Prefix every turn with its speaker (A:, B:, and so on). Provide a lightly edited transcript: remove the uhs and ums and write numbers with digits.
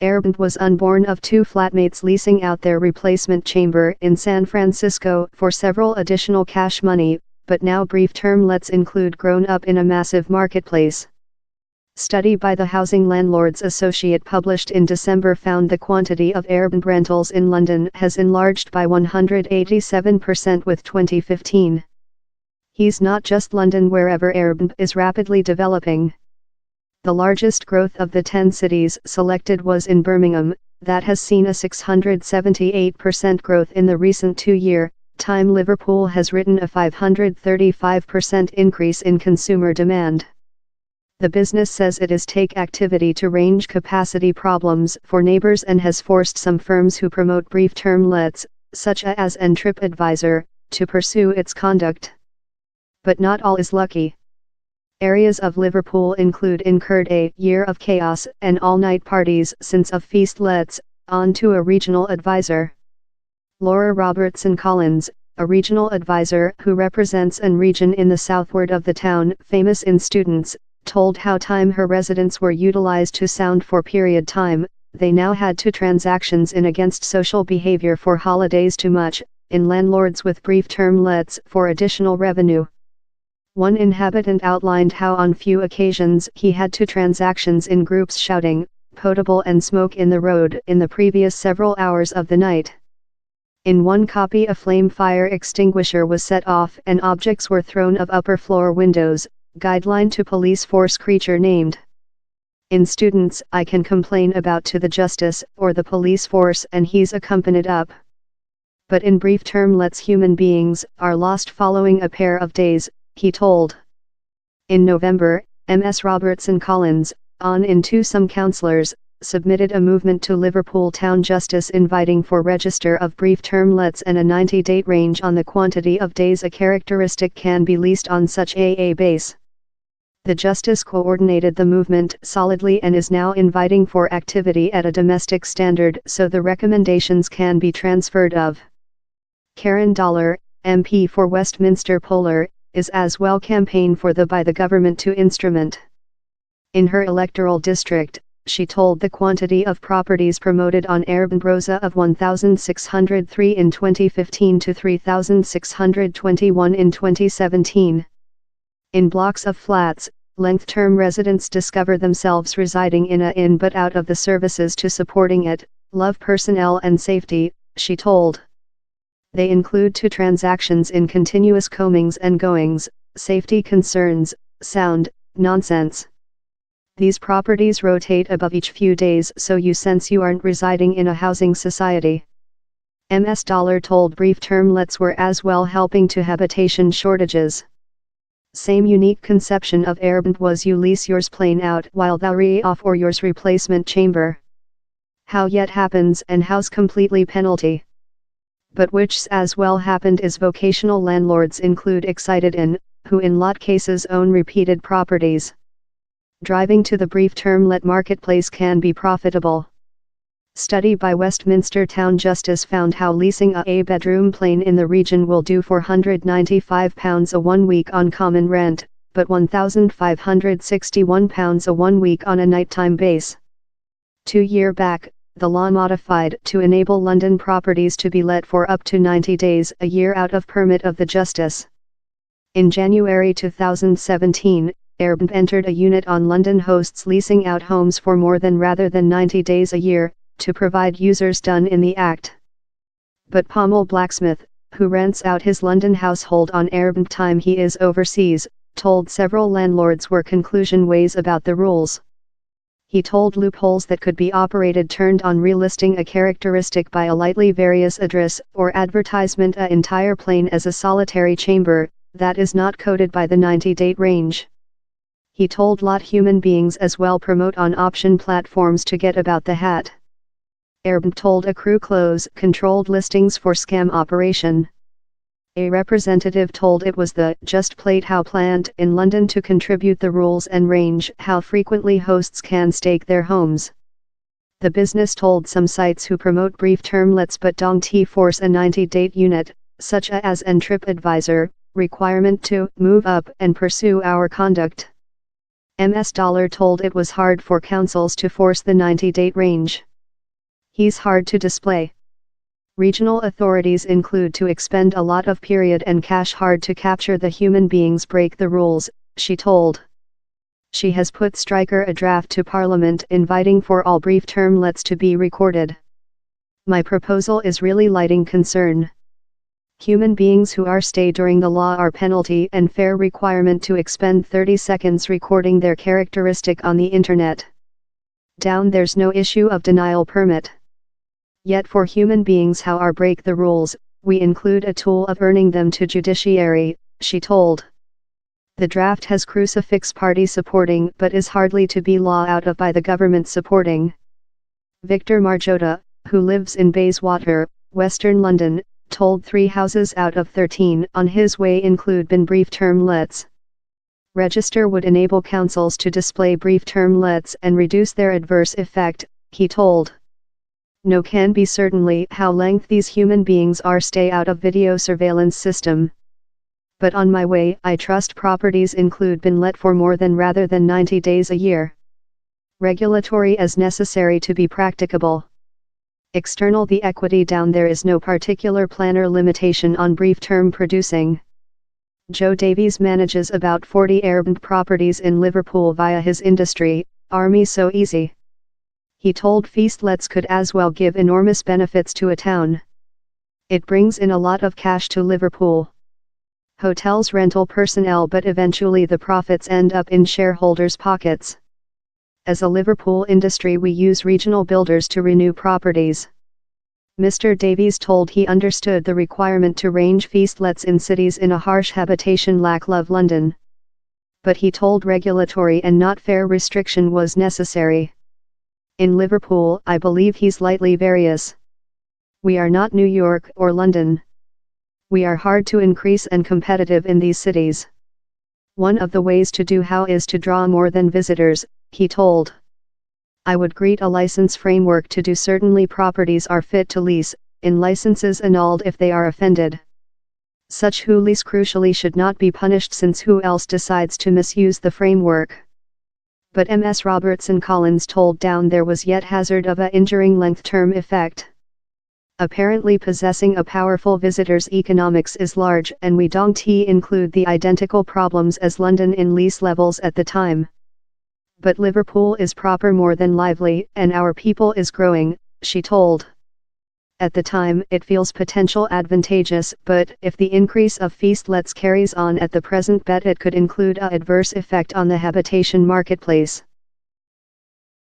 A: Airbnb was unborn of two flatmates leasing out their replacement chamber in San Francisco for several additional cash money, but now brief-term lets include grown up in a massive marketplace. Study by the Housing Landlords Associate published in December found the quantity of Airbnb rentals in London has enlarged by 187% with 2015. He's not just London wherever Airbnb is rapidly developing. The largest growth of the 10 cities selected was in Birmingham, that has seen a 678% growth in the recent 2-year time. Liverpool has written a 535% increase in consumer demand. The business says it is take activity to range capacity problems for neighbours and has forced some firms who promote brief-term lets, such as TripAdvisor, to pursue its conduct. But not all is lucky. Areas of Liverpool incurred a year of chaos and all-night parties since of feast lets, on to a regional advisor. Laura Robertson Collins, a regional advisor who represents an region in the southward of the town famous in students, told how time her residents were utilized to sound for period time. They now had to transactions in against social behavior for holidays too much, in landlords with brief-term lets for additional revenue. One inhabitant outlined how on few occasions he had to transactions in groups shouting, potable and smoke in the road in the previous several hours of the night. In one copy a flame fire extinguisher was set off and objects were thrown of upper floor windows, guideline to police force creature named. In students I can complain about to the justice or the police force and he's accompanied up. But in brief term lets human beings are lost following a pair of days, he told. In November, Ms. Robertson Collins, on into some councillors, submitted a movement to Liverpool Town Justice inviting for register of brief-term lets and a 90-day range on the quantity of days a characteristic can be leased on such a base. The Justice coordinated the movement solidly and is now inviting for activity at a domestic standard so the recommendations can be transferred of. Karen Dollar, MP for Westminster Polar, is as well campaign for the by the government to instrument. In her electoral district, she told the quantity of properties promoted on Airbnb rose of 1,603 in 2015 to 3,621 in 2017. In blocks of flats, length-term residents discover themselves residing in a inn but out of the services to supporting it, love personnel and safety, she told. They include two transactions in continuous comings and goings, safety concerns, sound, nonsense. These properties rotate above each few days so you sense you aren't residing in a housing society. Ms. Dollar told brief-term lets were as well helping to habitation shortages. Same unique conception of Airbnb was you lease yours plain out while thou re-off or yours replacement chamber. How yet happens and how's completely penalty. But which's as well happened is vocational landlords include excited in, who in lot cases own repeated properties. Driving to the brief-term let marketplace can be profitable. Study by Westminster Town Justice found how leasing a bedroom plain in the region will do £495 a 1 week on common rent, but £1,561 a 1 week on a nighttime base. 2 years back, the law modified to enable London properties to be let for up to 90 days a year out of permit of the Justice. In January 2017, Airbnb entered a unit on London hosts leasing out homes for more than rather than 90 days a year, to provide users done in the act. But Pommel Blacksmith, who rents out his London household on Airbnb time he is overseas, told several landlords were conclusion ways about the rules. He told loopholes that could be operated turned on relisting a characteristic by a lightly various address or advertisement a entire plane as a solitary chamber, that is not coded by the 90-day range. He told lot human beings as well promote on option platforms to get about the hat. Airbnb told a crew close controlled listings for scam operation. A representative told it was the just played how plant in London to contribute the rules and range how frequently hosts can stake their homes. The business told some sites who promote brief term lets but don't force a 90-day unit, such as an TripAdvisor, requirement to move up and pursue our conduct. Ms. Dollar told it was hard for councils to force the 90-date range. He's hard to display. Regional authorities include to expend a lot of period and cash hard to capture the human beings break the rules, she told. She has put Stryker a draft to Parliament inviting for all brief term lets to be recorded. My proposal is really lighting concern. Human beings who are stay during the law are penalty and fair requirement to expend 30 seconds recording their characteristic on the internet. Down there's no issue of denial permit. Yet for human beings how are break the rules, we include a tool of earning them to judiciary, she told. The draft has crucifix party supporting but is hardly to be law out of by the government supporting. Victor Marjota, who lives in Bayswater, Western London, told 3 houses out of 13 on his way include been brief term lets. Register would enable councils to display brief term lets and reduce their adverse effect, he told. No can be certainly how length these human beings are stay out of video surveillance system. But on my way I trust properties include been let for more than rather than 90 days a year. Regulatory as necessary to be practicable. External the equity down there is no particular planner limitation on brief term producing. Joe Davies manages about 40 Airbnb properties in Liverpool via his industry, Army So Easy. He told Feast lets could as well give enormous benefits to a town. It brings in a lot of cash to Liverpool. Hotels rental personnel but eventually the profits end up in shareholders' pockets. As a Liverpool industry we use regional builders to renew properties. Mr. Davies told he understood the requirement to range feast lets in cities in a harsh habitation lack love London. But he told regulatory and not fair restriction was necessary. In Liverpool I believe he's lightly various. We are not New York or London. We are hard to increase and competitive in these cities. One of the ways to do how is to draw more than visitors, he told. I would greet a license framework to do certainly properties are fit to lease, in licenses annulled if they are offended. Such who lease crucially should not be punished since who else decides to misuse the framework. But Ms. Robertson Collins told Down there was yet hazard of a injuring length term effect. Apparently possessing a powerful visitor's economics is large and we don't include the identical problems as London in lease levels at the time. But Liverpool is proper more than lively and our people is growing, she told. At the time it feels potential advantageous but if the increase of feast lets carries on at the present bet it could include a adverse effect on the habitation marketplace.